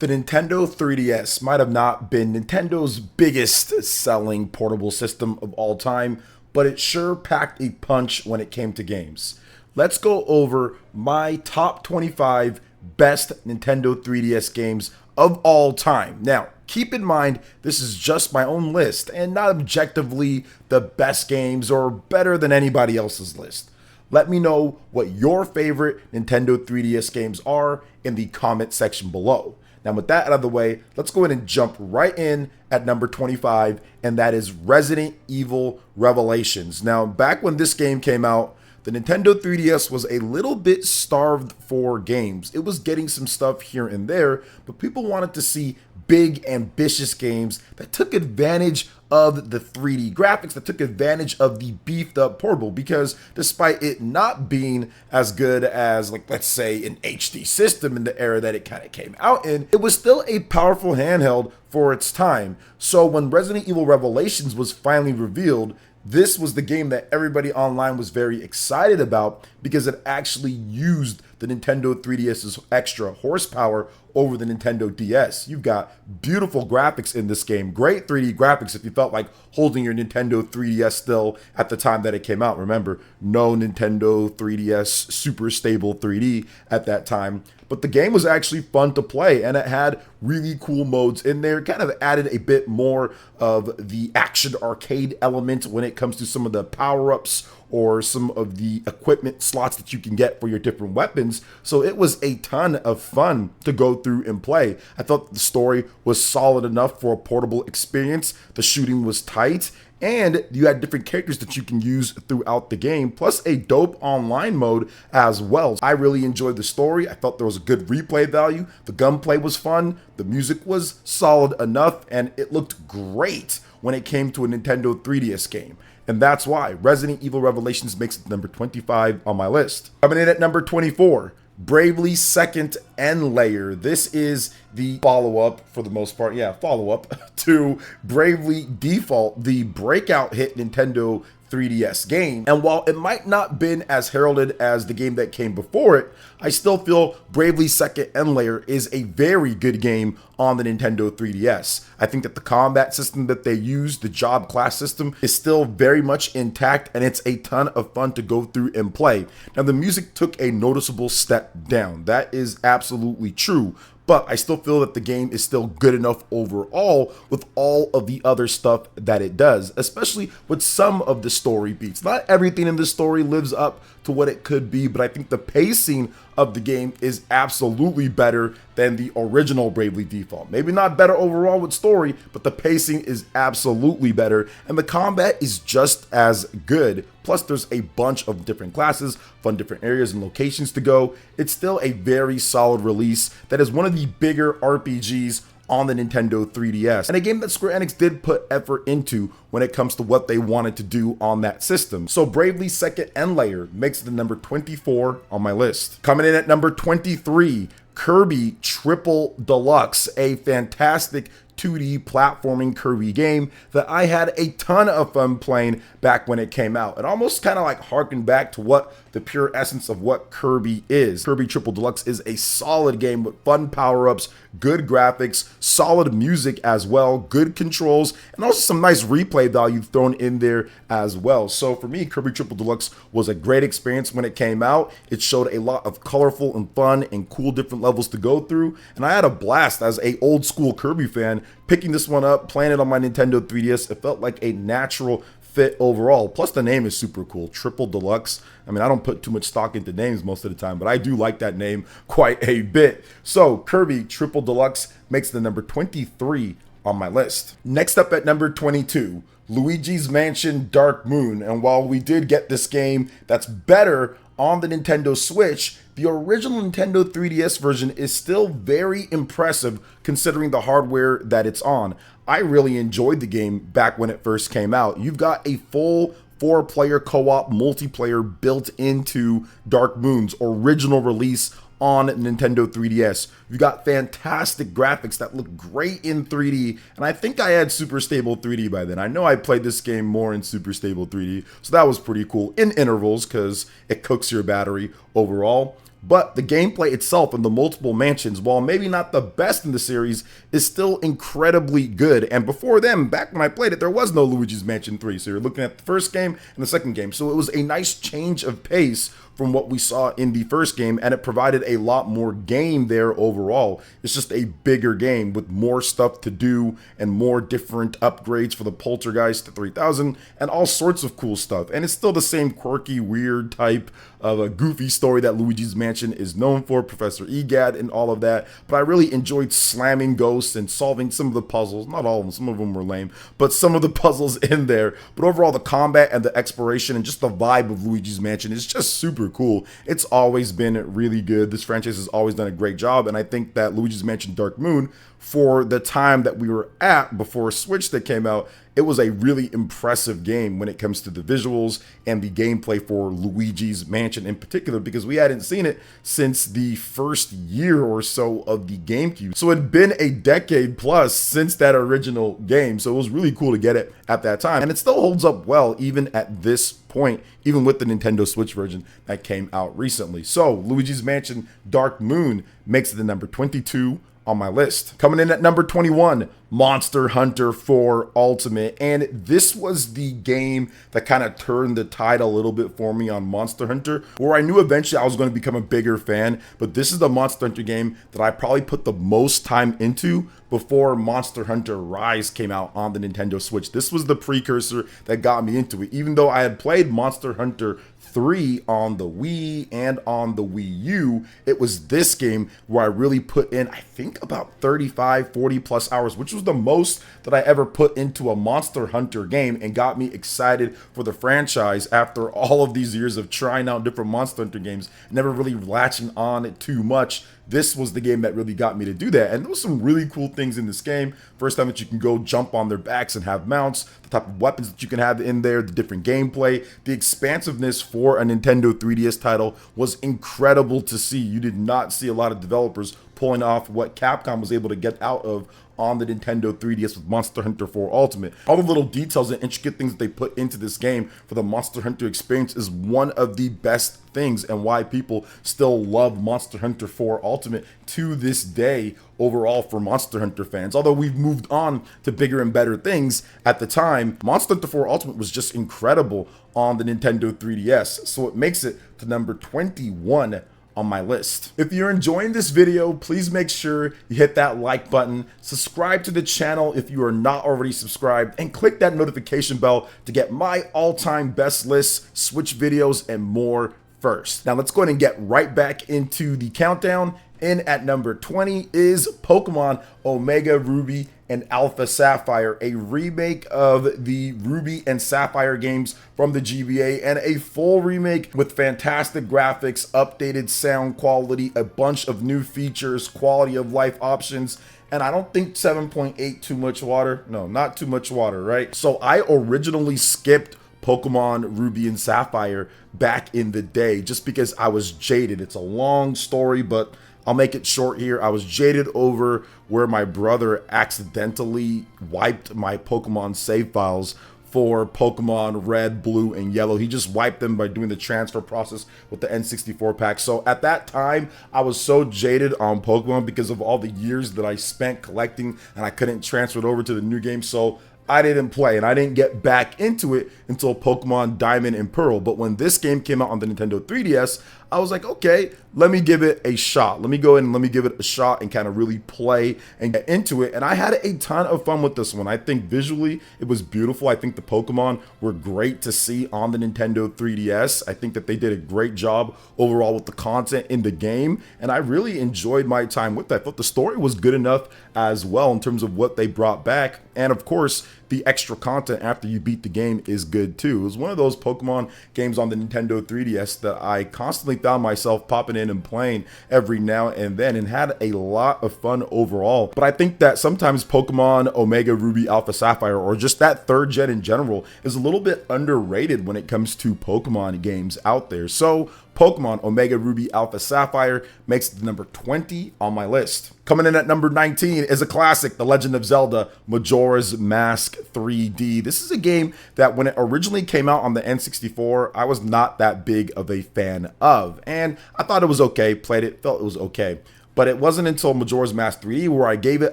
The Nintendo 3DS might have not been Nintendo's biggest selling portable system of all time, but it sure packed a punch when it came to games. Let's go over my top 25 best Nintendo 3DS games of all time. Now, keep in mind, this is just my own list and not objectively the best games or better than anybody else's list. Let me know what your favorite Nintendo 3DS games are in the comment section below. Now, with that out of the way, let's go ahead and jump right in at number 25, and that is Resident Evil Revelations. Now, back when this game came out, the Nintendo 3DS was a little bit starved for games. It was getting some stuff here and there, but people wanted to see big, ambitious games that took advantage of the 3D graphics, that took advantage of the beefed up portable, because despite it not being as good as, like, let's say an HD system in the era that it kind of came out in, it was still a powerful handheld for its time. So when Resident Evil Revelations was finally revealed, this was the game that everybody online was very excited about because it actually used the Nintendo 3DS's extra horsepower over the Nintendo DS. You've got beautiful graphics in this game, great 3D graphics if you felt like holding your Nintendo 3DS still at the time that it came out. Remember, no Nintendo 3DS super stable 3D at that time. But the game was actually fun to play, and it had really cool modes in there. It kind of added a bit more of the action arcade element when it comes to some of the power-ups or some of the equipment slots that you can get for your different weapons. So it was a ton of fun to go through and play. I thought the story was solid enough for a portable experience. The shooting was tight, and you had different characters that you can use throughout the game, plus a dope online mode as well. I really enjoyed the story. I felt there was a good replay value. The gunplay was fun. The music was solid enough, and it looked great when it came to a Nintendo 3DS game. And that's why Resident Evil Revelations makes it number 25 on my list. Coming in at number 24, Bravely Second End Layer. This is the follow-up, for the most part, follow-up to Bravely Default, the breakout hit Nintendo 3DS game. And while it might not been as heralded as the game that came before it, I still feel Bravely Second End Layer is a very good game on the Nintendo 3DS. I think that the combat system that they use, the job class system, is still very much intact, and it's a ton of fun to go through and play. Now, the music took a noticeable step down. That is absolutely true. But I still feel that the game is still good enough overall with all of the other stuff that it does, especially with some of the story beats. Not everything in the story lives up to what it could be, but I think the pacing of the game is absolutely better than the original Bravely Default. Maybe not better overall with story, but the pacing is absolutely better, and the combat is just as good. Plus, there's a bunch of different classes, fun different areas and locations to go. It's still a very solid release that is one of the bigger RPGs on the Nintendo 3DS, and a game that Square Enix did put effort into when it comes to what they wanted to do on that system. So Bravely Second End Layer makes it the number 24 on my list. Coming in at number 23, Kirby Triple Deluxe, a fantastic 2D platforming Kirby game that I had a ton of fun playing back when it came out. It almost kind of like harkened back to what the pure essence of what Kirby is. Kirby Triple Deluxe is a solid game with fun power-ups, good graphics, solid music as well, good controls, and also some nice replay value thrown in there as well. So for me, Kirby Triple Deluxe was a great experience when it came out. It showed a lot of colorful and fun and cool different levels to go through, and I had a blast as a old school Kirby fan picking this one up, playing it on my Nintendo 3DS. It felt like a natural fit overall. Plus, the name is super cool, Triple Deluxe. I mean, I don't put too much stock into names most of the time, but I do like that name quite a bit. So Kirby Triple Deluxe makes the number 23 on my list. Next up at number 22, Luigi's Mansion Dark Moon. And while we did get this game that's better on the Nintendo Switch, the original Nintendo 3DS version is still very impressive considering the hardware that it's on. I really enjoyed the game back when it first came out. You've got a full 4-player co-op multiplayer built into Dark Moon's original release on Nintendo 3DS. You got fantastic graphics that look great in 3D, and I think I had super stable 3D by then. I know I played this game more in super stable 3D, so that was pretty cool in intervals because it cooks your battery overall. but the gameplay itself and the multiple mansions, while maybe not the best in the series, is still incredibly good. And before them, back when I played it, there was no Luigi's Mansion 3. So you're looking at the first game and the second game. So it was a nice change of pace from what we saw in the first game, and it provided a lot more game there overall. It's just a bigger game with more stuff to do and more different upgrades for the Poltergeist to 3000 and all sorts of cool stuff. And it's still the same quirky, weird type of a goofy story that Luigi's Mansion is known for, Professor Egad and all of that. But I really enjoyed slamming ghosts and solving some of the puzzles. Not all of them, some of them were lame, but some of the puzzles in there. But overall, the combat and the exploration and just the vibe of Luigi's Mansion is just super cool. It's always been really good. This franchise has always done a great job, and I think that Luigi's Mansion Dark Moon, for the time that we were at before Switch that came out, it was a really impressive game when it comes to the visuals and the gameplay for Luigi's Mansion in particular, because we hadn't seen it since the first year or so of the GameCube. So it had been a decade plus since that original game. So it was really cool to get it at that time. And it still holds up well even at this point, even with the Nintendo Switch version that came out recently. So Luigi's Mansion Dark Moon makes it the number 22 on my list. Coming in at number 21, Monster Hunter 4 Ultimate. And this was the game that kind of turned the tide a little bit for me on Monster Hunter, where I knew eventually I was going to become a bigger fan. But this is the Monster Hunter game that I probably put the most time into before Monster Hunter Rise came out on the Nintendo Switch. This was the precursor that got me into it. Even though I had played Monster Hunter 3 on the Wii and on the Wii U, it was this game where I really put in, I think, about 35, 40 plus hours, which was the most that I ever put into a Monster Hunter game, and got me excited for the franchise after all of these years of trying out different Monster Hunter games, never really latching on it too much. This was the game that really got me to do that. And there was some really cool things in this game. First time that you can go jump on their backs and have mounts, the type of weapons that you can have in there, the different gameplay, the expansiveness for a Nintendo 3DS title was incredible to see. You did not see a lot of developers pulling off what Capcom was able to get out of on the Nintendo 3DS with Monster Hunter 4 Ultimate. All the little details and intricate things that they put into this game for the Monster Hunter experience is one of the best things, and why people still love Monster Hunter 4 Ultimate to this day overall for Monster Hunter fans. Although we've moved on to bigger and better things, at the time, Monster Hunter 4 Ultimate was just incredible on the Nintendo 3DS. So it makes it to number 21 on my list. If you're enjoying this video, please make sure you hit that like button, subscribe to the channel if you are not already subscribed, and click that notification bell to get my all-time best lists, Switch videos, and more first. Now let's go ahead and get right back into the countdown. In at number 20 is Pokemon Omega Ruby and Alpha Sapphire, a remake of the Ruby and Sapphire games from the GBA, and a full remake with fantastic graphics, updated sound quality, a bunch of new features, quality of life options, and I don't think 7.8 too much water. No, not too much water, right? So I originally skipped Pokemon Ruby and Sapphire back in the day just because I was jaded. It's a long story, but I'll make it short here. I was jaded over where my brother accidentally wiped my Pokemon save files for Pokemon Red, Blue, and Yellow. He just wiped them by doing the transfer process with the N64 pack. So at that time, I was so jaded on Pokemon because of all the years that I spent collecting, and I couldn't transfer it over to the new game. So I didn't play, and I didn't get back into it until Pokemon Diamond and Pearl. But when this game came out on the Nintendo 3DS, I was like, okay, let me give it a shot. Let me go in and let me give it a shot and kind of really play and get into it. And I had a ton of fun with this one. I think visually it was beautiful. I think the Pokemon were great to see on the Nintendo 3DS. I think that they did a great job overall with the content in the game, and I really enjoyed my time with that. I thought the story was good enough as well in terms of what they brought back. And of course, the extra content after you beat the game is good too. It was one of those Pokemon games on the Nintendo 3DS that I constantly found myself popping in and playing every now and then, and had a lot of fun overall. But I think that sometimes Pokemon Omega Ruby Alpha Sapphire, or just that third gen in general, is a little bit underrated when it comes to Pokemon games out there. So Pokemon Omega Ruby Alpha Sapphire makes it to number 20 on my list. Coming in at number 19 is a classic, The Legend of Zelda Majora's Mask 3D. This is a game that when it originally came out on the N64, I was not that big of a fan of. And I thought it was okay, played it, felt it was okay. But it wasn't until Majora's Mask 3D where I gave it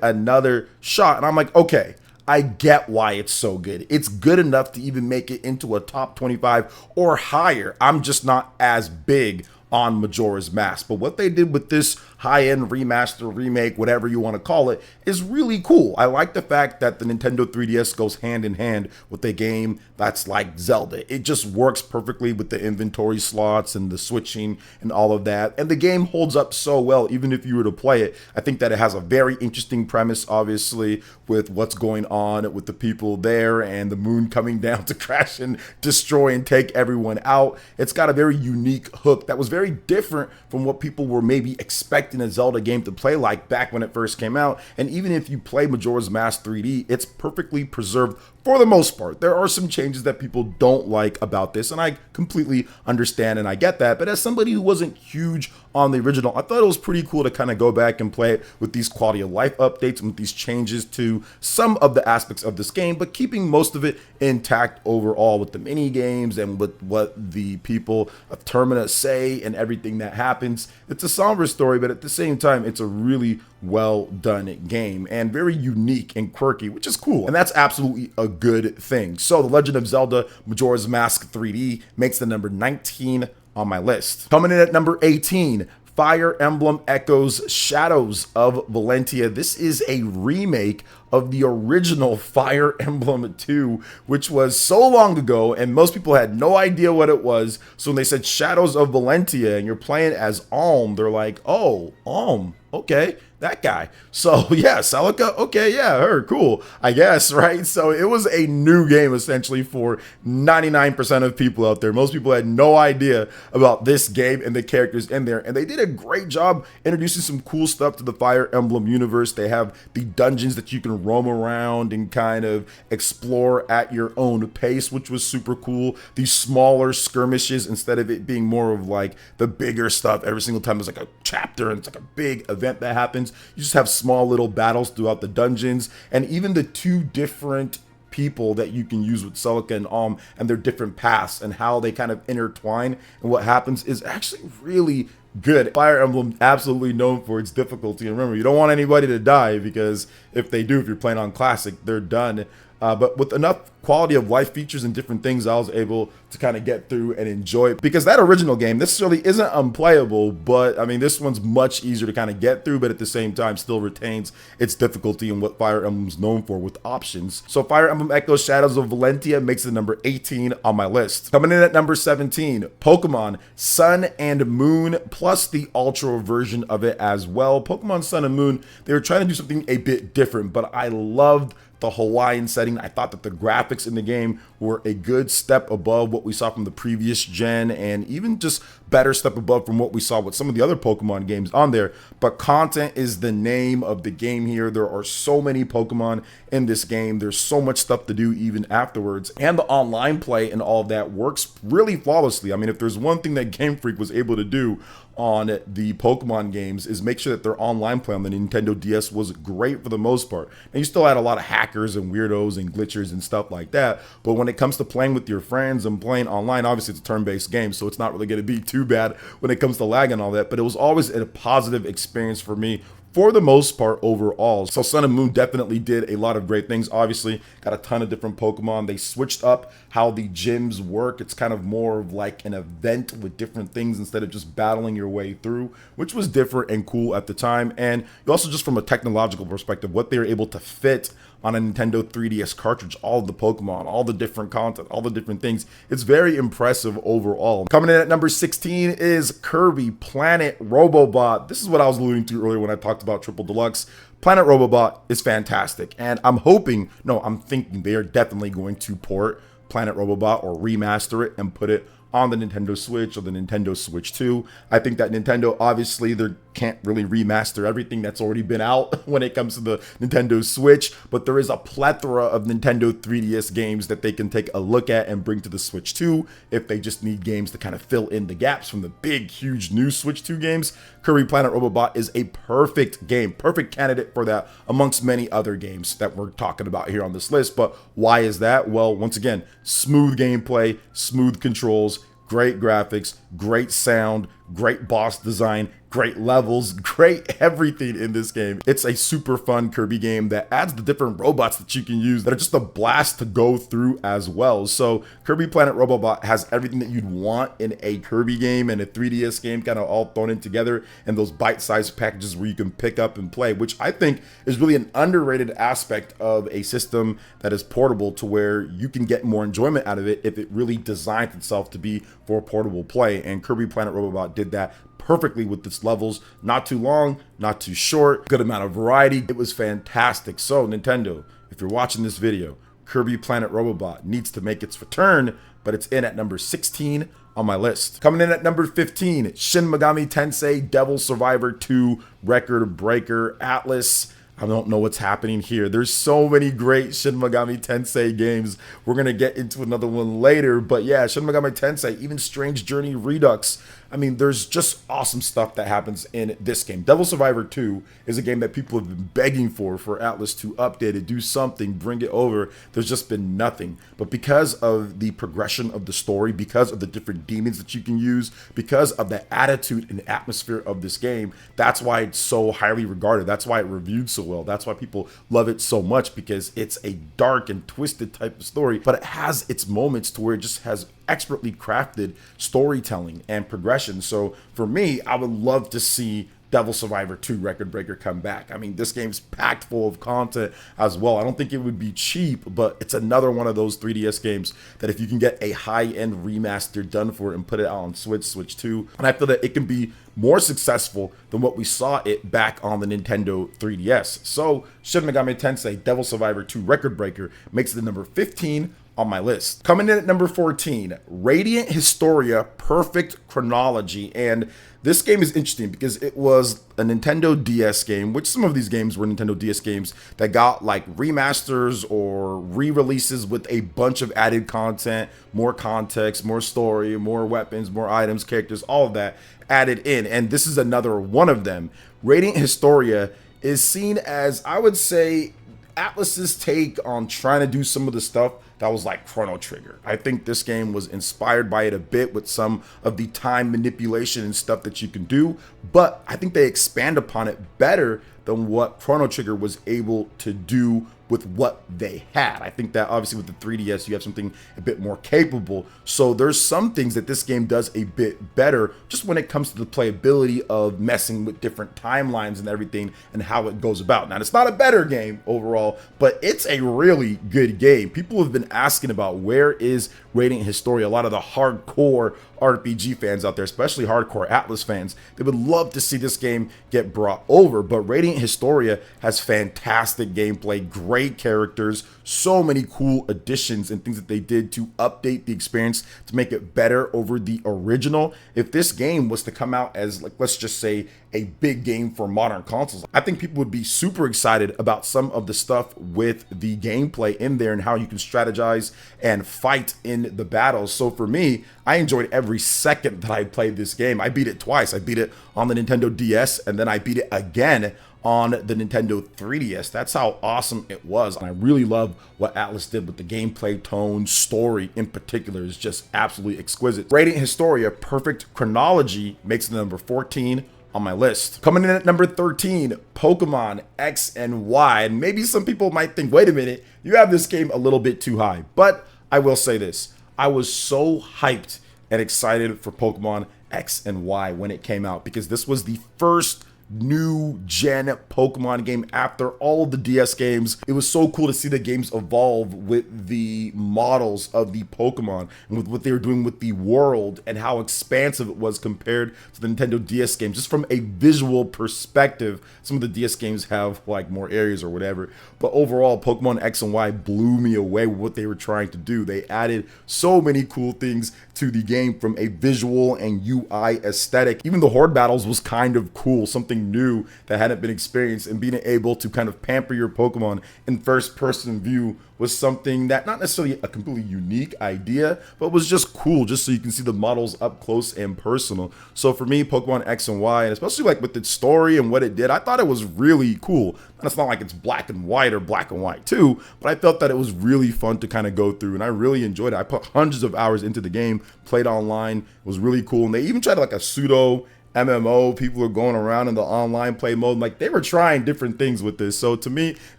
another shot. And I'm like, okay, I get why it's so good. It's good enough to even make it into a top 25 or higher. I'm just not as big on Majora's Mask. But what they did with this high-end remaster, remake, whatever you want to call it, is really cool. I like the fact that the Nintendo 3DS goes hand in hand with a game that's like Zelda. It just works perfectly with the inventory slots and the switching and all of that. And the game holds up so well, even if you were to play it. I think that it has a very interesting premise, obviously, with what's going on with the people there and the moon coming down to crash and destroy and take everyone out. It's got a very unique hook that was very different from what people were maybe expecting a Zelda game to play like back when it first came out. And even if you play Majora's Mask 3D, it's perfectly preserved for the most part. There are some changes that people don't like about this, and I completely understand and I get that. But as somebody who wasn't huge on the original, I thought it was pretty cool to kind of go back and play it with these quality of life updates and with these changes to some of the aspects of this game, but keeping most of it intact overall with the mini games and with what the people of Termina say and everything that happens. It's a somber story, but at the same time, it's a really well done game and very unique and quirky, which is cool. And that's absolutely a good thing. So The Legend of Zelda Majora's Mask 3D makes the number 19 on my list. Coming in at number 18, Fire Emblem Echoes Shadows of Valentia. This is a remake of the original Fire Emblem 2, which was so long ago and most people had no idea what it was. So when they said Shadows of Valentia and you're playing as Alm, they're like, oh, Alm, okay, that guy. So yeah, Celica, okay, yeah, her, cool, I guess, right? So it was a new game essentially for 99% of people out there. Most people had no idea about this game and the characters in there, and they did a great job introducing some cool stuff to the Fire Emblem universe. They have the dungeons that you can roam around and kind of explore at your own pace, which was super cool. These smaller skirmishes, instead of it being more of like the bigger stuff every single time there's like a chapter and it's like a big event that happens, you just have small little battles throughout the dungeons. And even the two different people that you can use with Celica and Alm and their different paths and how they kind of intertwine and what happens is actually really good. Fire Emblem absolutely known for its difficulty, and remember, you don't want anybody to die, because if they do, if you're playing on classic, they're done. But with enough quality of life features and different things, I was able to kind of get through and enjoy it, because that original game necessarily isn't unplayable, but I mean, this one's much easier to kind of get through, but at the same time still retains its difficulty and what Fire Emblem's known for with options. So Fire Emblem Echoes Shadows of Valentia makes it number 18 on my list. Coming in at number 17, Pokemon Sun and Moon, plus the Ultra version of it as well. Pokemon Sun and Moon, they were trying to do something a bit different, but I loved the Hawaiian setting. I thought that the graphics in the game were a good step above what we saw from the previous gen, and even just better step above from what we saw with some of the other Pokemon games on there. But content is the name of the game here. There are so many Pokemon in this game. There's so much stuff to do even afterwards, and the online play and all of that works really flawlessly. I mean, if there's one thing that Game Freak was able to do on the Pokemon games is make sure that their online play on the Nintendo DS was great for the most part. And you still had a lot of hackers and weirdos and glitchers and stuff like that, but when it comes to playing with your friends and playing online, obviously it's a turn-based game, so it's not really going to be too bad when it comes to lag and all that, but it was always a positive experience for me for the most part overall. So Sun and Moon definitely did a lot of great things. Obviously got a ton of different Pokemon. They switched up how the gyms work. It's kind of more of like an event with different things instead of just battling your way through, which was different and cool at the time. And also just from a technological perspective, what they were able to fit on a Nintendo 3DS cartridge, all of the Pokemon, all the different content, all the different things. It's very impressive overall. Coming in at number 16 is Kirby Planet Robobot. This is what I was alluding to earlier when I talked about Triple Deluxe. Planet Robobot is fantastic, and I'm thinking they are definitely going to port Planet Robobot or remaster it and put it on the Nintendo Switch or the Nintendo Switch 2. I think that Nintendo, obviously, they can't really remaster everything that's already been out when it comes to the Nintendo Switch, but there is a plethora of Nintendo 3DS games that they can take a look at and bring to the Switch 2 if they just need games to kind of fill in the gaps from the big, huge new Switch 2 games. Kirby Planet Robobot is a perfect game, perfect candidate for that amongst many other games that we're talking about here on this list. But why is that? Well, once again, smooth gameplay, smooth controls, great graphics, great sound, great boss design, great levels, great everything in this game. It's a super fun Kirby game that adds the different robots that you can use that are just a blast to go through as well. So Kirby Planet Robobot has everything that you'd want in a Kirby game and a 3DS game, kind of all thrown in together in those bite-sized packages where you can pick up and play, which I think is really an underrated aspect of a system that is portable, to where you can get more enjoyment out of it if it really designs itself to be for portable play. And Kirby Planet Robobot did that perfectly with its levels. Not too long, not too short, good amount of variety. It was fantastic. So Nintendo, if you're watching this video, Kirby Planet Robobot needs to make its return, but it's in at number 16 on my list. Coming in at number 15, Shin Megami Tensei Devil Survivor 2 Record Breaker Atlas. I don't know what's happening here. There's so many great Shin Megami Tensei games. We're going to get into another one later. But yeah, Shin Megami Tensei, even Strange Journey Redux. I mean, there's just awesome stuff that happens in this game. Devil Survivor 2 is a game that people have been begging for Atlas to update it, do something, bring it over. There's just been nothing. But because of the progression of the story, because of the different demons that you can use, because of the attitude and atmosphere of this game, that's why it's so highly regarded. That's why it reviewed so well. That's why people love it so much, because it's a dark and twisted type of story, but it has its moments to where it just has expertly crafted storytelling and progression. So for me, I would love to see Devil Survivor 2 Record Breaker come back. I mean, this game's packed full of content as well. I don't think it would be cheap, but it's another one of those 3DS games that if you can get a high-end remaster done for it and put it out on Switch 2, and I feel that it can be more successful than what we saw it back on the Nintendo 3DS. So Shin Megami Tensei Devil Survivor 2 Record Breaker makes it the number 15 on my list. Coming in at number 14, Radiant Historia Perfect Chronology. And this game is interesting because it was a Nintendo DS game, which some of these games were Nintendo DS games that got like remasters or re-releases with a bunch of added content, more context, more story, more weapons, more items, characters, all of that added in. And this is another one of them. Radiant Historia is seen as, I would say, Atlas's take on trying to do some of the stuff that was like Chrono Trigger. I think this game was inspired by it a bit with some of the time manipulation and stuff that you can do, but I think they expand upon it better than what Chrono Trigger was able to do with what they had. I think that obviously with the 3DS, you have something a bit more capable. So there's some things that this game does a bit better just when it comes to the playability of messing with different timelines and everything and how it goes about. Now, it's not a better game overall, but it's a really good game. People have been asking about where is Radiant Historia. A lot of the hardcore RPG fans out there, especially hardcore Atlas fans, they would love to see this game get brought over. But Radiant Historia has fantastic gameplay, great characters, so many cool additions and things that they did to update the experience to make it better over the original. If this game was to come out as, like, let's just say a big game for modern consoles, I think people would be super excited about some of the stuff with the gameplay in there and how you can strategize and fight in the battles. So for me, I enjoyed every second that I played this game. I beat it twice. I beat it on the Nintendo DS, and then I beat it again on the Nintendo 3DS. That's how awesome it was. And I really love what Atlas did with the gameplay, tone, story in particular is just absolutely exquisite. Radiant Historia Perfect Chronology makes it number 14 on my list. Coming in at number 13, Pokemon X and Y. And maybe some people might think, wait a minute, you have this game a little bit too high. But I will say this, I was so hyped and excited for Pokemon X and Y when it came out, because this was the first new gen Pokemon game after all of the DS games. It was so cool to see the games evolve with the models of the Pokemon and with what they were doing with the world and how expansive it was compared to the Nintendo DS games. Just from a visual perspective, some of the DS games have like more areas or whatever, but overall Pokemon X and Y blew me away with what they were trying to do. They added so many cool things to the game from a visual and UI aesthetic. Even the Horde battles was kind of cool, something new that hadn't been experienced, and being able to kind of pamper your Pokemon in first person view was something that not necessarily a completely unique idea, but was just cool, just so you can see the models up close and personal. So for me, Pokemon X and Y, and especially like with its story and what it did, I thought it was really cool. And it's not like it's black and white or black and white too, but I felt that it was really fun to kind of go through, and I really enjoyed it. I put hundreds of hours into the game, played online, it was really cool. And they even tried like a pseudo MMO. People are going around in the online play mode. Like, they were trying different things with this. So to me, it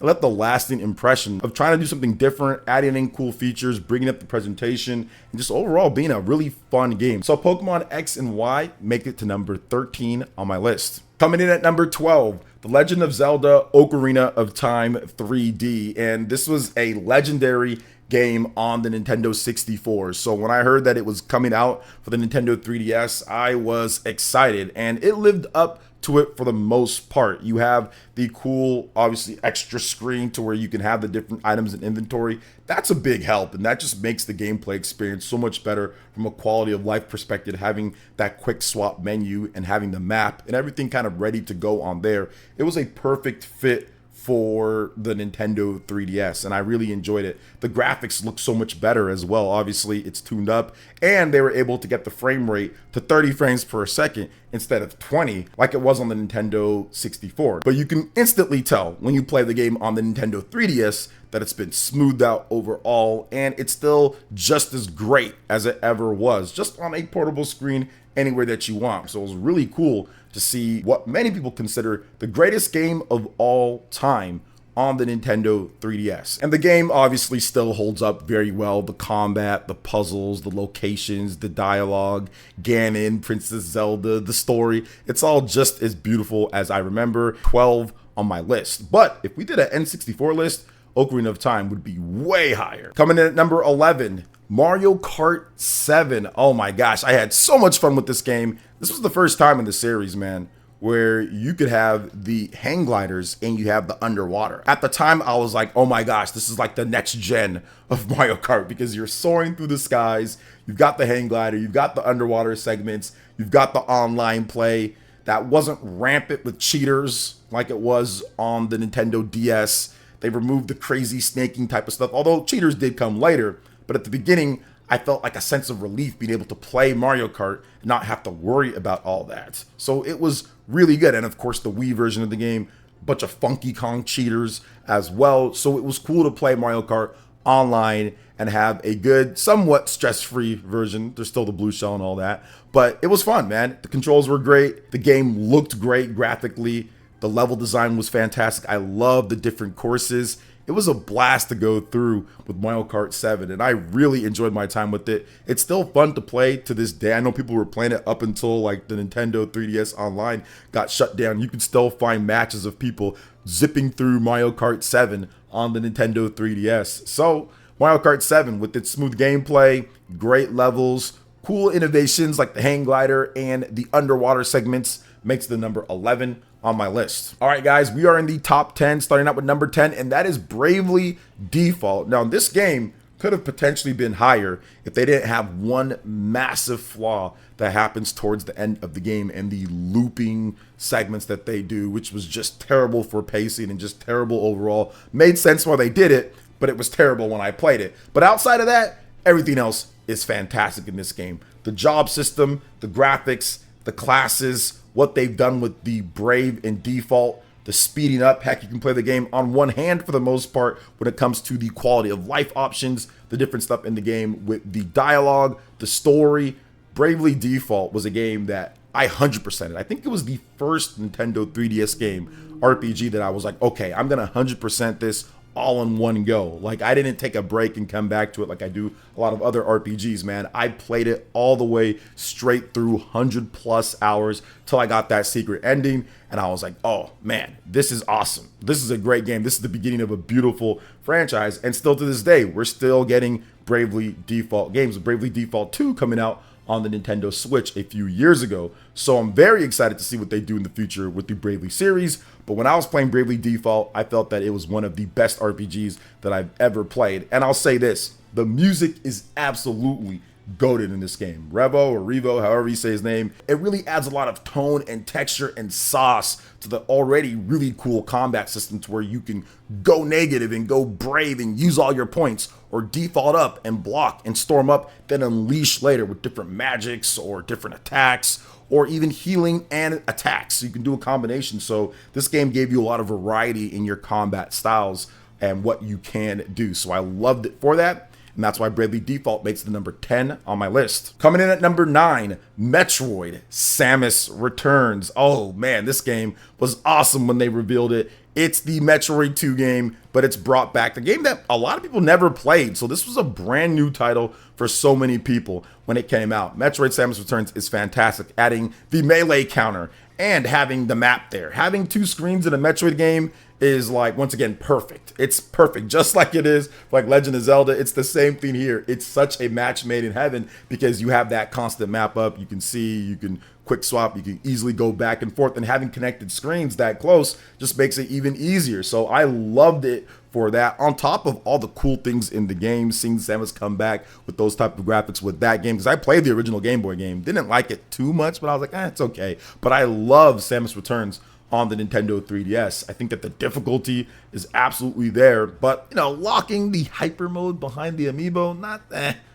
left a lasting impression of trying to do something different, adding in cool features, bringing up the presentation, and just overall being a really fun game. So Pokemon X and Y make it to number 13 on my list. Coming in at number 12, The Legend of Zelda Ocarina of Time 3D. And this was a legendary game on the Nintendo 64. So when I heard that it was coming out for the Nintendo 3DS, I was excited, and it lived up to it for the most part. You have the cool, obviously, extra screen to where you can have the different items in inventory. That's a big help, and that just makes the gameplay experience so much better from a quality of life perspective, having that quick swap menu and having the map and everything kind of ready to go on there. It was a perfect fit for the Nintendo 3DS, and I really enjoyed it. The graphics look so much better as well. Obviously, it's tuned up, and they were able to get the frame rate to 30 frames per second instead of 20 like it was on the Nintendo 64. But you can instantly tell when you play the game on the Nintendo 3DS that it's been smoothed out overall, and it's still just as great as it ever was, just on a portable screen anywhere that you want. So it was really cool to see what many people consider the greatest game of all time on the Nintendo 3DS. And the game obviously still holds up very well. The combat, the puzzles, the locations, the dialogue, Ganon, Princess Zelda, the story, it's all just as beautiful as I remember. 12 on my list. But if we did an N64 list, Ocarina of Time would be way higher. Coming in at number 11, Mario Kart 7. Oh my gosh, I had so much fun with this game. This was the first time in the series, man, where you could have the hang gliders and you have the underwater. At the time, I was like, oh my gosh, this is like the next gen of Mario Kart, because you're soaring through the skies, you've got the hang glider, you've got the underwater segments, you've got the online play that wasn't rampant with cheaters like it was on the Nintendo DS. They removed the crazy snaking type of stuff, although cheaters did come later. But at the beginning, I felt like a sense of relief being able to play Mario Kart and not have to worry about all that. So it was really good. And of course, the Wii version of the game, a bunch of Funky Kong cheaters as well. So it was cool to play Mario Kart online and have a good, somewhat stress-free version. There's still the blue shell and all that. But it was fun, man. The controls were great. The game looked great graphically. The level design was fantastic. I love the different courses. It was a blast to go through with Mario Kart 7, and I really enjoyed my time with it. It's still fun to play to this day. I know people were playing it up until like the Nintendo 3DS Online got shut down. You can still find matches of people zipping through Mario Kart 7 on the Nintendo 3DS. So Mario Kart 7 with its smooth gameplay, great levels, cool innovations like the hang glider and the underwater segments makes the number 11 on my list. All right, guys, we are in the top 10, starting out with number 10, and that is Bravely Default. Now, this game could have potentially been higher if they didn't have one massive flaw that happens towards the end of the game and the looping segments that they do, which was just terrible for pacing and just terrible overall. Made sense while they did it, but it was terrible when I played it. But outside of that, everything else is fantastic in this game. The job system, the graphics, the classes, what they've done with the Brave and Default, the speeding up. Heck, you can play the game on one hand for the most part when it comes to the quality of life options, the different stuff in the game with the dialogue, the story. Bravely Default was a game that I 100%ed. I think it was the first Nintendo 3DS game, RPG, that I was like, okay, I'm going to 100% this all in one go. Like, I didn't take a break and come back to it like I do a lot of other RPGs, man. I played it all the way straight through 100+ hours till I got that secret ending, and I was like, oh man, this is awesome. This is a great game. This is the beginning of a beautiful franchise, and still to this day, we're still getting Bravely Default games, with Bravely Default 2 coming out on the Nintendo Switch a few years ago. So I'm very excited to see what they do in the future with the Bravely series. But when I was playing Bravely Default, I felt that it was one of the best RPGs that I've ever played. And I'll say this, the music is absolutely goated in this game. Revo or Revo, however you say his name, it really adds a lot of tone and texture and sauce to the already really cool combat system, to where you can go negative and go brave and use all your points, or default up and block and storm up, then unleash later with different magics or different attacks, or even healing and attacks. So you can do a combination. So this game gave you a lot of variety in your combat styles and what you can do. So I loved it for that. And that's why Bravely Default makes the number 10 on my list. Coming in at number 9, Metroid Samus Returns. Oh man, this game was awesome when they revealed it. It's the Metroid 2 game, but it's brought back the game that a lot of people never played. So this was a brand new title for so many people when it came out. Metroid Samus Returns is fantastic, adding the melee counter and having the map there. Having 2 screens in a Metroid game is, like, once again, perfect. It's perfect, just like it is like Legend of Zelda. It's the same thing here. It's such a match made in heaven, because you have that constant map up. You can see, you can quick swap, you can easily go back and forth, and having connected screens that close just makes it even easier. So I loved it for that, on top of all the cool things in the game. Seeing Samus come back with those type of graphics with that game, because I played the original Game Boy game, didn't like it too much, but I was like, it's okay. But I love Samus Returns on the Nintendo 3DS. I think that the difficulty is absolutely there, but locking the hyper mode behind the amiibo,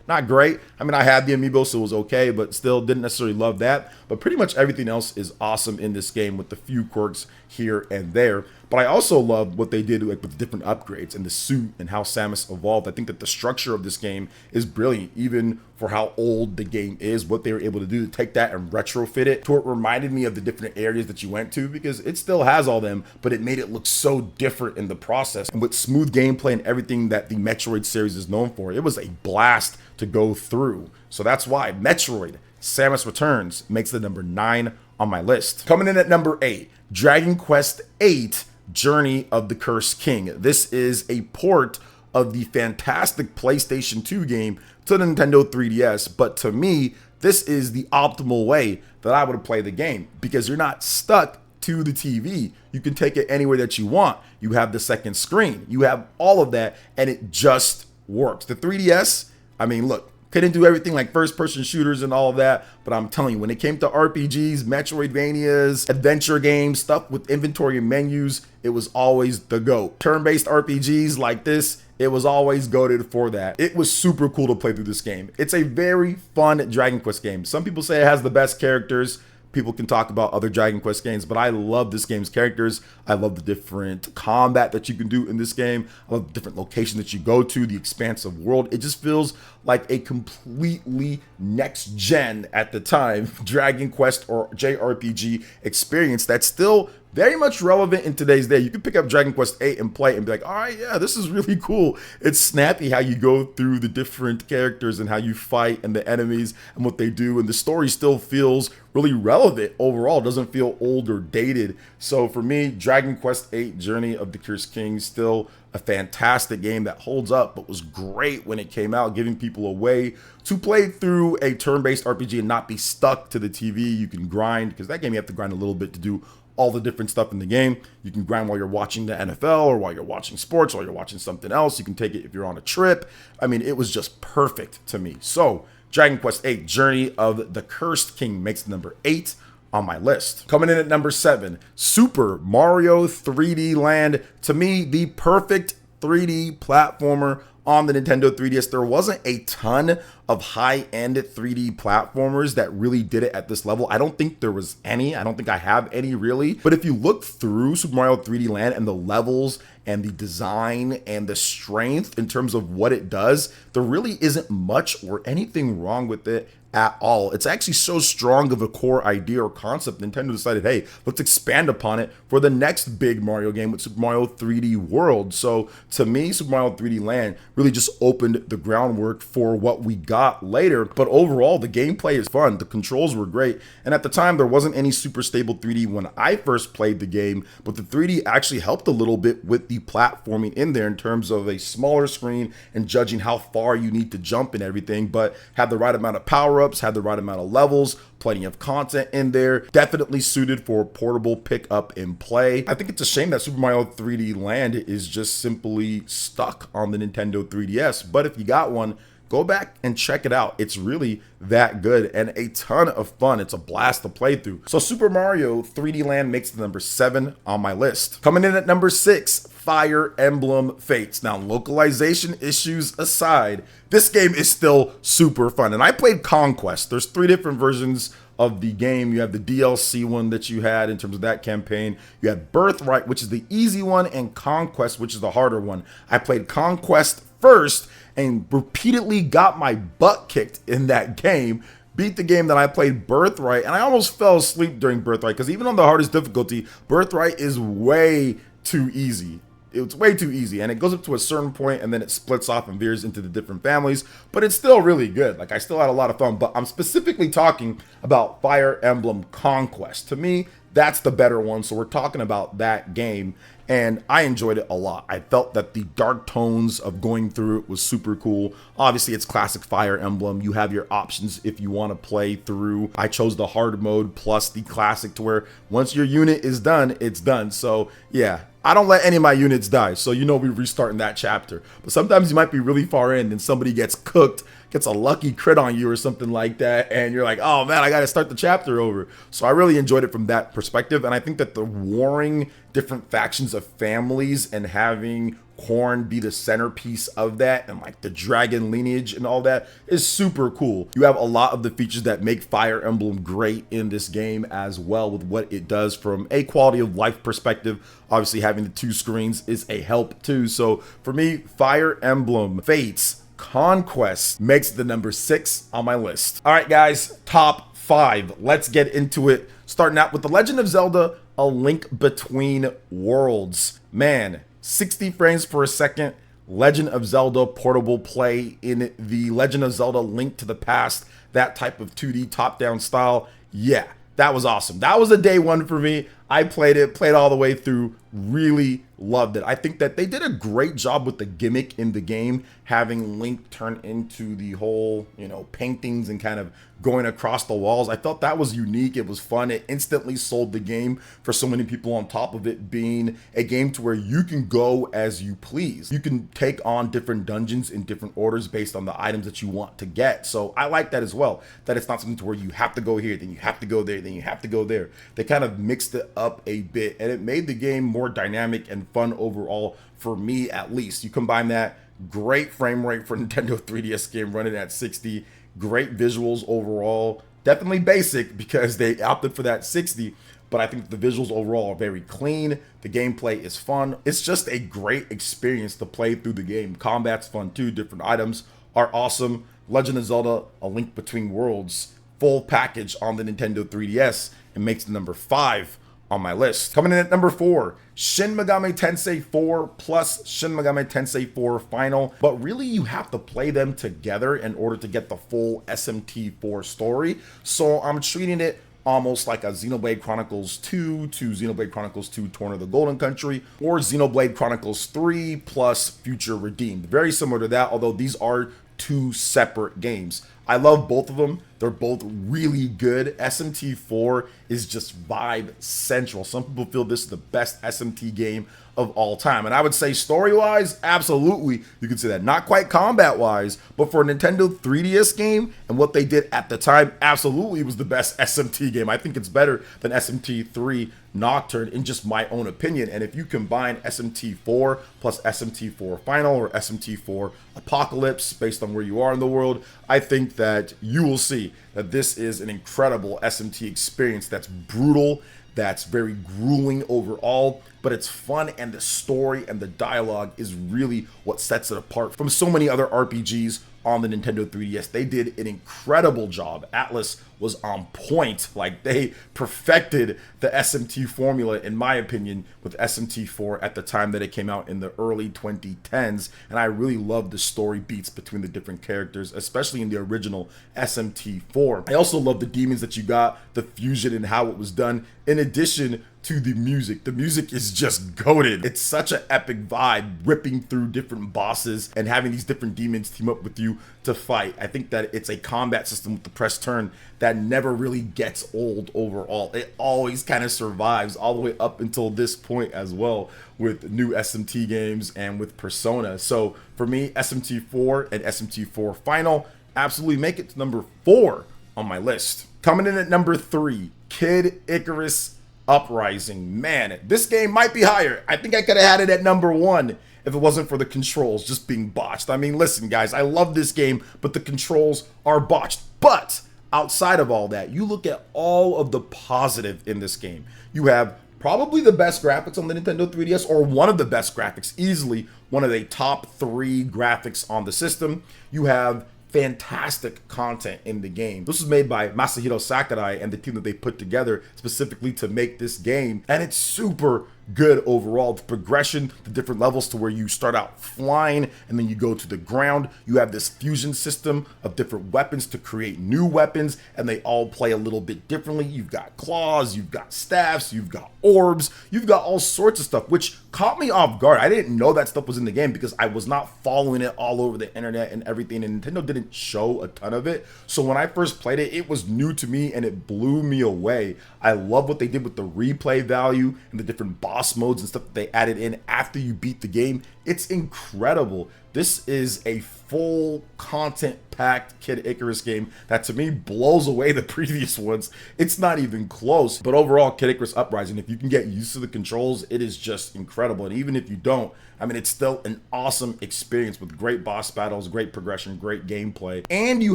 not great. I mean, I had the amiibo, so it was okay, but still didn't necessarily love that. But pretty much everything else is awesome in this game, with the few quirks here and there. But I also loved what they did with the different upgrades and the suit and how Samus evolved. I think that the structure of this game is brilliant, even for how old the game is. What they were able to do to take that and retrofit it to, it reminded me of the different areas that you went to, because it still has all them, but it made it look so different in the process. And with smooth gameplay and everything that the Metroid series is known for, it was a blast to go through. So that's why Metroid Samus Returns makes the number 9 on my list. Coming in at number 8, Dragon Quest VIII Journey of the Cursed King. This is a port of the fantastic PlayStation 2 game to the Nintendo 3DS, but to me, this is the optimal way that I would play the game, because you're not stuck to the TV. You can take it anywhere that you want. You have the second screen. You have all of that, and it just works. The 3DS, I mean, look, couldn't do everything like first-person shooters and all of that, but I'm telling you, when it came to RPGs, Metroidvanias, adventure games, stuff with inventory and menus, it was always the GOAT. Turn-based RPGs like this, it was always goated for that. It was super cool to play through this game. It's a very fun Dragon Quest game. Some people say it has the best characters. People can talk about other Dragon Quest games, but I love this game's characters. I love the different combat that you can do in this game. I love the different locations that you go to, the expansive world. It just feels like a completely next gen, at the time, Dragon Quest or JRPG experience that's still very much relevant in today's day. You can pick up Dragon Quest VIII and play it and be like, all right, yeah, this is really cool. It's snappy how you go through the different characters and how you fight and the enemies and what they do. And the story still feels really relevant overall. It doesn't feel old or dated. So for me, Dragon Quest VIII Journey of the Cursed King, still a fantastic game that holds up, but was great when it came out, giving people a way to play through a turn-based RPG and not be stuck to the TV. You can grind, because that game you have to grind a little bit to do all the different stuff in the game. You can grind while you're watching the NFL, or while you're watching sports, or you're watching something else. You can take it if you're on a trip. I mean, it was just perfect to me. So Dragon Quest VIII Journey of the Cursed King makes number 8 on my list. Coming in at number 7, Super Mario 3D Land. To me, the perfect 3D platformer on the Nintendo 3DS. There wasn't a ton of high-end 3D platformers that really did it at this level. I don't think there was any. I don't think I have any, really. But if you look through Super Mario 3D Land and the levels and the design and the strength in terms of what it does, there really isn't much or anything wrong with it at all. It's actually so strong of a core idea or concept, Nintendo decided, hey, let's expand upon it for the next big Mario game with Super Mario 3D World. So to me, Super Mario 3D Land really just opened the groundwork for what we got later. But overall, the gameplay is fun. The controls were great. And at the time, there wasn't any super stable 3D when I first played the game, but the 3D actually helped a little bit with the platforming in there in terms of a smaller screen and judging how far you need to jump and everything, but had the right amount of power-ups, had the right amount of levels, plenty of content in there, definitely suited for portable pick up and play. I think it's a shame that Super Mario 3D Land is just simply stuck on the Nintendo 3DS, but if you got one, go back and check it out. It's really that good and a ton of fun. It's a blast to play through. So Super Mario 3D Land makes the number 7 on my list. Coming in at number 6, Fire Emblem Fates. Now, localization issues aside, this game is still super fun. And I played Conquest. There's 3 different versions of the game. You have the DLC one that you had in terms of that campaign. You had Birthright, which is the easy one, and Conquest, which is the harder one. I played Conquest first and repeatedly got my butt kicked in that game. Beat the game that I played, Birthright, and I almost fell asleep during Birthright because even on the hardest difficulty, Birthright is way too easy. It's way too easy, and it goes up to a certain point and then it splits off and veers into the different families, but it's still really good. Like, I still had a lot of fun, but I'm specifically talking about Fire Emblem Conquest. To me, that's the better one, so we're talking about that game, and I enjoyed it a lot. I felt that the dark tones of going through it was super cool. Obviously, it's classic Fire Emblem. You have your options if you want to play through. I chose the hard mode plus the classic to where once your unit is done, it's done. So yeah, I don't let any of my units die, so you know we're restarting that chapter. But sometimes you might be really far in and somebody gets cooked, gets a lucky crit on you or something like that, and you're like, oh man, I gotta start the chapter over. So I really enjoyed it from that perspective, and I think that the warring different factions of families and having Corn be the centerpiece of that and like the dragon lineage and all that is super cool. You have a lot of the features that make Fire Emblem great in this game as well with what it does from a quality of life perspective. Obviously having the 2 screens is a help too. So for me, Fire Emblem Fates Conquest makes the number 6 on my list. All right, guys, top 5. Let's get into it. Starting out with The Legend of Zelda, A Link Between Worlds. Man, 60 frames per second, Legend of Zelda portable play in the Legend of Zelda Link to the Past, that type of 2D top-down style. Yeah, that was awesome. That was a day one for me. I played it, played all the way through, really loved it. I think that they did a great job with the gimmick in the game, having Link turn into the whole, you know, paintings and kind of going across the walls. I thought that was unique. It was fun. It instantly sold the game for so many people, on top of it being a game to where you can go as you please. You can take on different dungeons in different orders based on the items that you want to get. So I like that as well, that it's not something to where you have to go here, then you have to go there, then you have to go there. They kind of mixed it up a bit, and it made the game more dynamic and fun overall, for me at least. You combine that, great frame rate for Nintendo 3DS game running at 60, great visuals overall, definitely basic because they opted for that 60, but I think the visuals overall are very clean. The gameplay is fun. It's just a great experience to play through the game. Combat's fun too. Different items are awesome. Legend of Zelda, A Link Between Worlds, full package on the Nintendo 3DS, and makes the number 5 on my list. Coming in at number 4, Shin Megami Tensei 4 plus Shin Megami Tensei 4 Final. But really, you have to play them together in order to get the full SMT4 story. So I'm treating it almost like a Xenoblade Chronicles 2 to Xenoblade Chronicles 2 Torn of the Golden Country, or Xenoblade Chronicles 3 plus Future Redeemed. Very similar to that, although these are 2 separate games. I love both of them. They're both really good. SMT4 is just vibe central. Some people feel this is the best SMT game of all time. And I would say story-wise, absolutely, you could say that. Not quite combat-wise, but for a Nintendo 3DS game and what they did at the time, absolutely it was the best SMT game. I think it's better than SMT3 Nocturne in just my own opinion. And if you combine SMT4 plus SMT4 Final or SMT4 Apocalypse, based on where you are in the world, I think that you will see that this is an incredible SMT experience that's brutal, that's very grueling overall, but it's fun, and the story and the dialogue is really what sets it apart from so many other RPGs on the Nintendo 3DS. They did an incredible job. Atlas was on point. Like, they perfected the SMT formula, in my opinion, with SMT4 at the time that it came out in the early 2010s. And I really loved the story beats between the different characters, especially in the original SMT4. I also love the demons that you got, the fusion and how it was done, in addition to the music. The music is just goated. It's such an epic vibe, ripping through different bosses and having these different demons team up with you to fight. I think that it's a combat system with the press turn that never really gets old overall. It always kind of survives all the way up until this point as well, with new SMT games and with Persona. So for me, SMT4 and SMT4 Final absolutely make it to number 4 on my list. Coming in at number 3, Kid Icarus Uprising. Man, this game might be higher. I think I could have had it at number 1 if it wasn't for the controls just being botched. I mean, listen, guys, I love this game, but the controls are botched. But outside of all that, you look at all of the positive in this game. You have probably the best graphics on the Nintendo 3DS, or one of the best graphics, easily one of the top 3 graphics on the system. You have fantastic content in the game. This was made by Masahiro Sakurai and the team that they put together specifically to make this game, and it's super good overall. The progression, the different levels to where you start out flying and then you go to the ground. You have this fusion system of different weapons to create new weapons, and they all play a little bit differently. You've got claws, you've got staffs, you've got orbs, you've got all sorts of stuff, which caught me off guard. I didn't know that stuff was in the game because I was not following it all over the internet and everything, and Nintendo didn't show a ton of it. So when I first played it, it was new to me and it blew me away. I love what they did with the replay value and the different boss modes and stuff that they added in after you beat the game. It's incredible. This is a full content-packed Kid Icarus game that to me blows away the previous ones. It's not even close. But overall, Kid Icarus Uprising, if you can get used to the controls, it is just incredible. And even if you don't, I mean, it's still an awesome experience with great boss battles, great progression, great gameplay. And you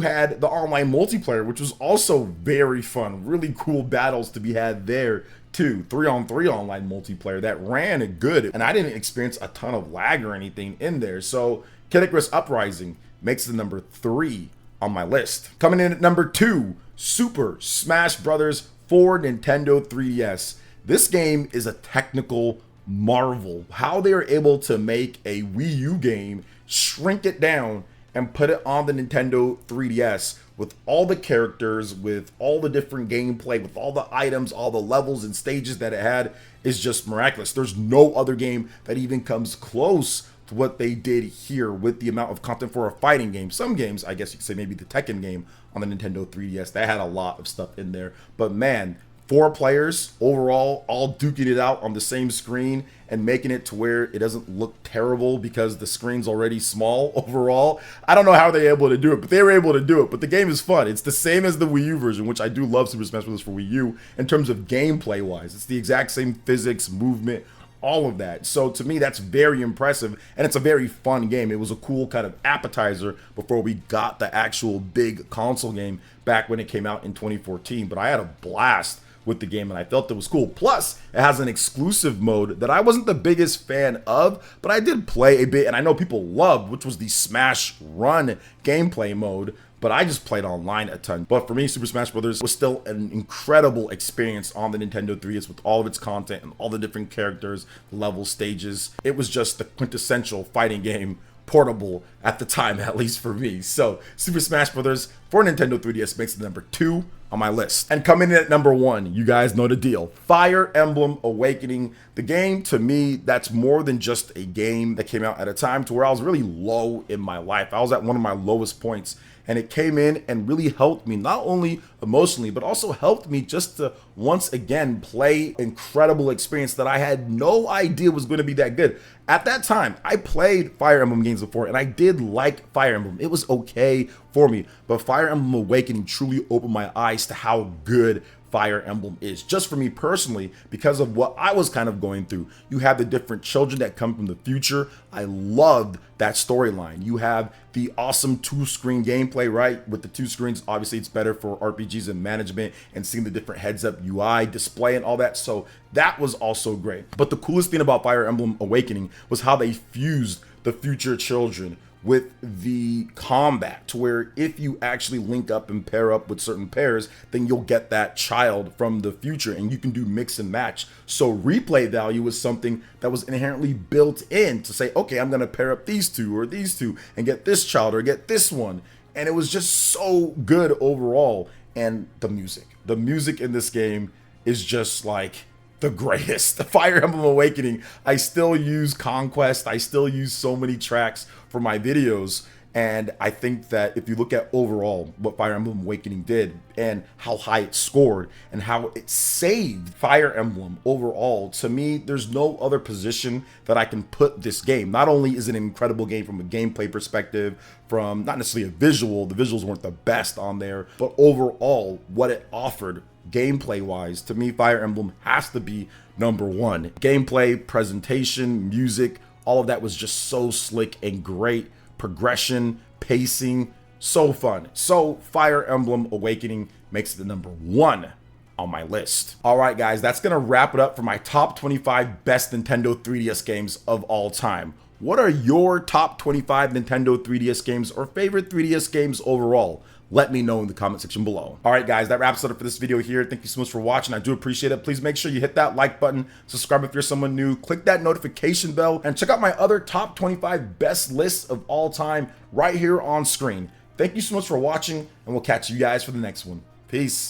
had the online multiplayer, which was also very fun. Really cool battles to be had there too. 3-on-3 online multiplayer that ran good, and I didn't experience a ton of lag or anything in there. So Kid Icarus Uprising makes the number 3 on my list. Coming in at number 2, Super Smash Bros. For Nintendo 3DS. This game is a technical marvel. How they are able to make a Wii U game, shrink it down, and put it on the Nintendo 3DS with all the characters, with all the different gameplay, with all the items, all the levels and stages that it had, is just miraculous. There's no other game that even comes close to what they did here with the amount of content for a fighting game. Some games, I guess you could say maybe the Tekken game on the Nintendo 3DS, that had a lot of stuff in there. But man, 4 players overall, all duking it out on the same screen and making it to where it doesn't look terrible because the screen's already small overall. I don't know how they're able to do it, but they were able to do it. But the game is fun. It's the same as the Wii U version, which I do love Super Smash Bros. For Wii U in terms of gameplay wise. It's the exact same physics, movement, all of that. So to me, that's very impressive, and it's a very fun game. It was a cool kind of appetizer before we got the actual big console game back when it came out in 2014. But I had a blast with the game, and I felt it was cool. Plus, it has an exclusive mode that I wasn't the biggest fan of, but I did play a bit, and I know people loved, which was the Smash Run gameplay mode, but I just played online a ton. But for me, Super Smash Bros. Was still an incredible experience on the Nintendo 3DS with all of its content and all the different characters, level, stages. It was just the quintessential fighting game, portable at the time, at least for me. So Super Smash Bros. For Nintendo 3DS makes it number 2 on my list. And coming in at number 1, you guys know the deal. Fire Emblem Awakening. The game, to me, that's more than just a game that came out at a time to where I was really low in my life. I was at one of my lowest points, and it came in and really helped me, not only emotionally, but also helped me just to once again play incredible experience that I had no idea was going to be that good. At that time, I played Fire Emblem games before, and I did like Fire Emblem. It was okay for me, but Fire Emblem Awakening truly opened my eyes to how good Fire Emblem is, just for me personally, because of what I was kind of going through. You have the different children that come from the future. I loved that storyline. You have the awesome 2-screen gameplay, right? With the 2 screens, obviously it's better for RPGs and management and seeing the different heads-up UI display and all that. So that was also great. But the coolest thing about Fire Emblem Awakening was how they fused the future children with the combat, to where if you actually link up and pair up with certain pairs, then you'll get that child from the future and you can do mix and match. So replay value was something that was inherently built in to say, okay, I'm going to pair up these two and get this child or get this one. And it was just so good overall. And the music in this game is just like the greatest. The Fire Emblem Awakening, I still use Conquest, I still use so many tracks for my videos, and I think that if you look at overall what Fire Emblem Awakening did and how high it scored and how it saved Fire Emblem overall, to me there's no other position that I can put this game. Not only is it an incredible game from a gameplay perspective, from not necessarily a visual, the visuals weren't the best on there, but overall what it offered gameplay wise, to me Fire Emblem has to be number one. Gameplay, presentation, music, all of that was just so slick and great. Progression, pacing, so fun. So Fire Emblem Awakening makes it the number one on my list. All right, guys, that's gonna wrap it up for my top 25 best Nintendo 3DS games of all time. What are your top 25 Nintendo 3DS games or favorite 3DS games overall? Let me know in the comment section below. All right, guys, that wraps it up for this video here. Thank you so much for watching. I do appreciate it. Please make sure you hit that like button, subscribe if you're someone new, click that notification bell, and check out my other top 25 best lists of all time right here on screen. Thank you so much for watching, and we'll catch you guys for the next one. Peace.